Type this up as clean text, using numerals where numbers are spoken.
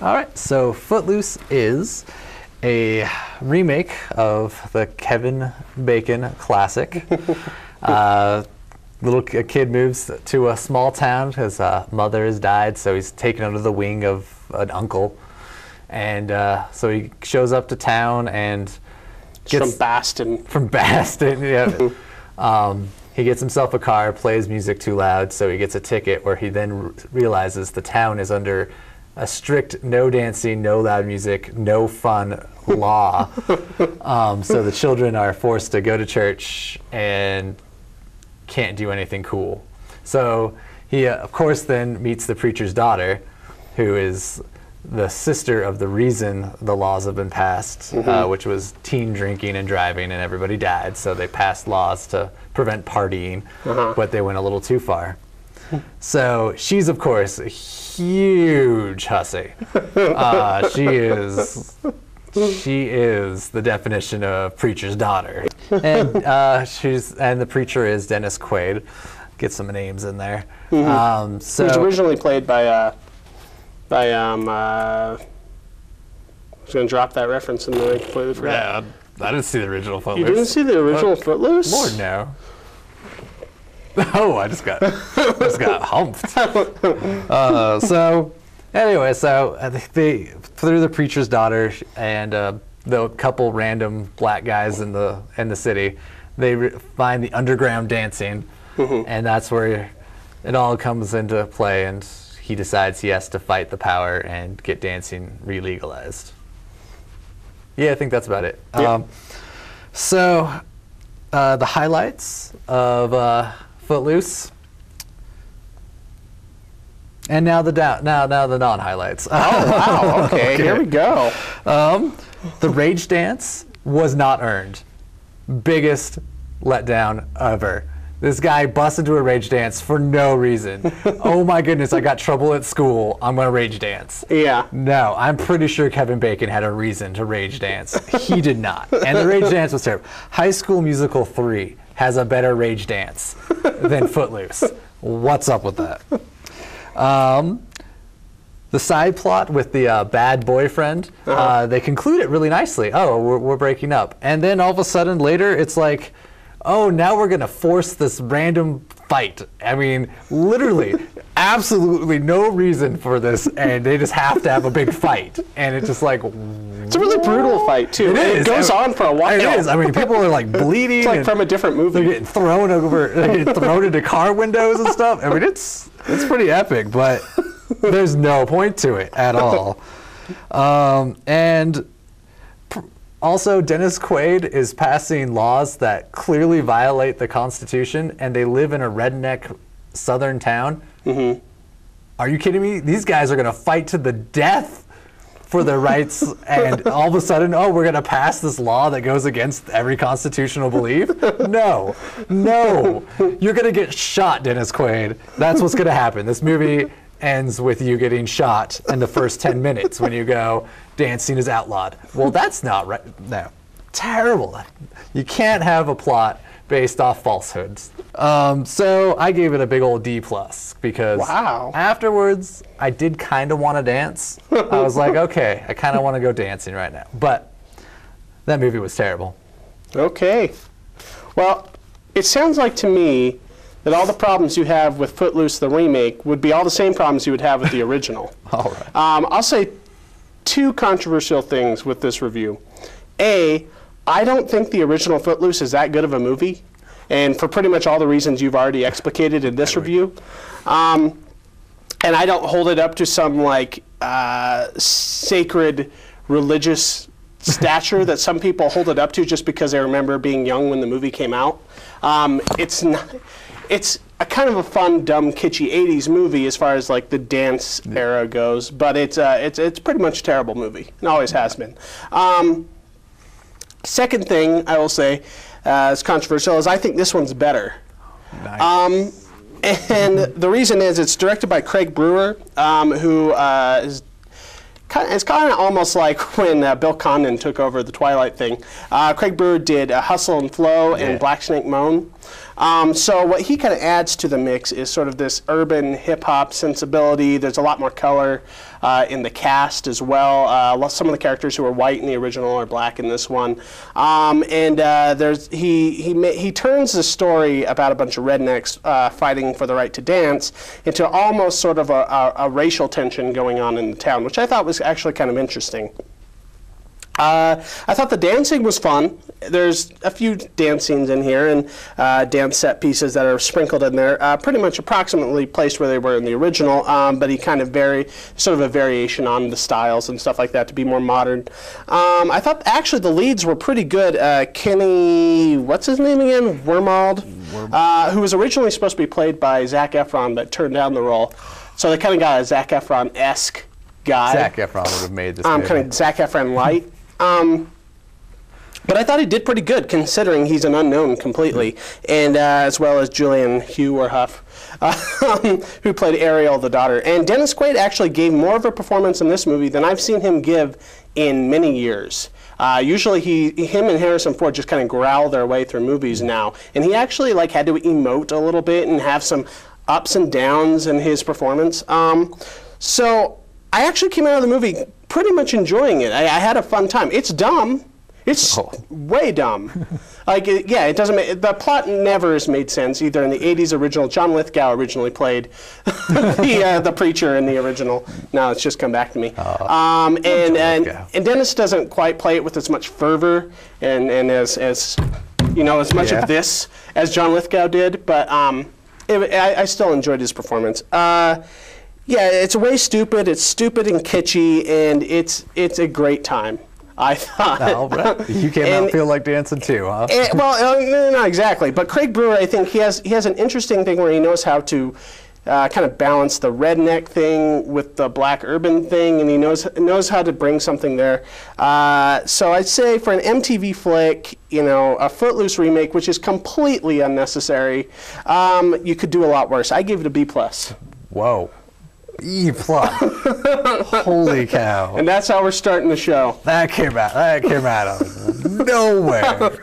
All right, so Footloose is a remake of the Kevin Bacon classic. A kid moves to a small town. His mother has died, so he's taken under the wing of an uncle. And so he shows up to town and gets... From Boston. From Boston, yeah. He gets himself a car, plays music too loud, so he gets a ticket where he then realizes the town is under a strict no dancing, no loud music, no fun law. So the children are forced to go to church and can't do anything cool. So he, of course, then meets the preacher's daughter, who is the sister of the reason the laws have been passed, which was teen drinking and driving, and everybody died. So they passed laws to prevent partying, but they went a little too far. So she's, of course, a huge hussy. She is the definition of preacher's daughter, and the preacher is Dennis Quaid. Get some names in there. So he was originally played by I was going to drop that reference and then I completely forgot. Yeah, I didn't see the original Footloose. You didn't see the original Footloose? Lord, no. Oh, I just got humped. So anyway, they through the preacher's daughter and the couple random black guys in the city, they find the underground dancing, and that's where it all comes into play. And he decides he has to fight the power and get dancing re-legalized. Yeah, I think that's about it. Yeah. So the highlights of Footloose, and now the non-highlights. Oh wow! Okay, here we go. The rage dance was not earned. Biggest letdown ever. This guy busts into a rage dance for no reason. Oh my goodness, I got trouble at school. I'm gonna rage dance. Yeah. No, I'm pretty sure Kevin Bacon had a reason to rage dance. He did not. And the rage dance was terrible. High School Musical 3 has a better rage dance than Footloose. What's up with that? The side plot with the bad boyfriend, they conclude it really nicely. Oh, we're breaking up. And then all of a sudden later, it's like, oh, now we're going to force this random fight. I mean, literally, absolutely no reason for this, and they just have to have a big fight. And it's just like... It's a really brutal fight, too. It goes on for a while. It is. I mean, people are like bleeding. It's like from a different movie. They're getting thrown into car windows and stuff. I mean, it's pretty epic, but there's no point to it at all. Also, Dennis Quaid is passing laws that clearly violate the Constitution, and they live in a redneck southern town. Are you kidding me? These guys are going to fight to the death for their rights, and all of a sudden, oh, we're going to pass this law that goes against every constitutional belief? No. No. You're going to get shot, Dennis Quaid. That's what's going to happen. This movie ends with you getting shot in the first 10 minutes when you go, dancing is outlawed. Well, that's not right. No. Terrible. You can't have a plot based off falsehoods. So I gave it a big old D+ because afterwards I did kind of want to dance. I was like, okay, I kind of want to go dancing right now. But that movie was terrible. Okay. Well, it sounds like to me that all the problems you have with Footloose, the remake, would be all the same problems you would have with the original. All right. I'll say two controversial things with this review. A, I don't think the original Footloose is that good of a movie, and for pretty much all the reasons you've already explicated in this review. And I don't hold it up to some like sacred religious stature that some people hold it up to just because they remember being young when the movie came out. It's not. It's a kind of a fun, dumb, kitschy '80s movie as far as like the dance era goes, but it's pretty much a terrible movie. It always has been. Second thing I will say is controversial is I think this one's better. Nice. And the reason is it's directed by Craig Brewer, who is it's kind of almost like when Bill Condon took over the Twilight thing. Craig Brewer did Hustle and Flow and Black Snake Moan. So what he kind of adds to the mix is sort of this urban hip-hop sensibility. There's a lot more color. in the cast as well. Some of the characters who are white in the original are black in this one. He turns the story about a bunch of rednecks fighting for the right to dance into almost sort of a racial tension going on in the town, which I thought was actually kind of interesting. I thought the dancing was fun. There's a few dance scenes in here and dance set pieces that are sprinkled in there, pretty much approximately placed where they were in the original, but he kind of sort of a variation on the styles and stuff like that to be more modern. I thought actually the leads were pretty good. Kenny, what's his name again? Wormald, who was originally supposed to be played by Zac Efron, but turned down the role. So they kind of got a Zac Efron-esque guy. Zac Efron would have made this movie. Kind of Zac Efron light. But I thought he did pretty good, considering he's an unknown completely, and as well as Julianne, Hough, or Hough, who played Ariel, the daughter. And Dennis Quaid actually gave more of a performance in this movie than I've seen him give in many years. Usually him and Harrison Ford just kind of growl their way through movies now, and he actually had to emote a little bit and have some ups and downs in his performance. So I actually came out of the movie pretty much enjoying it. I had a fun time. It's dumb. It's way dumb. It doesn't the plot never has made sense, either in the 80s original. John Lithgow originally played the preacher in the original. Now it's just come back to me. And Dennis doesn't quite play it with as much fervor and as much of this as John Lithgow did, but I still enjoyed his performance. Yeah, it's way stupid. It's stupid and kitschy, and it's a great time, I thought. You came out and feel like dancing too, huh? Not exactly. But Craig Brewer, I think he has an interesting thing where he knows how to kind of balance the redneck thing with the black urban thing, and he knows how to bring something there. So I'd say for an MTV flick, a Footloose remake, which is completely unnecessary, you could do a lot worse. I gave it a B+. Whoa. E+. Holy cow. And that's how we're starting the show. That came out of nowhere.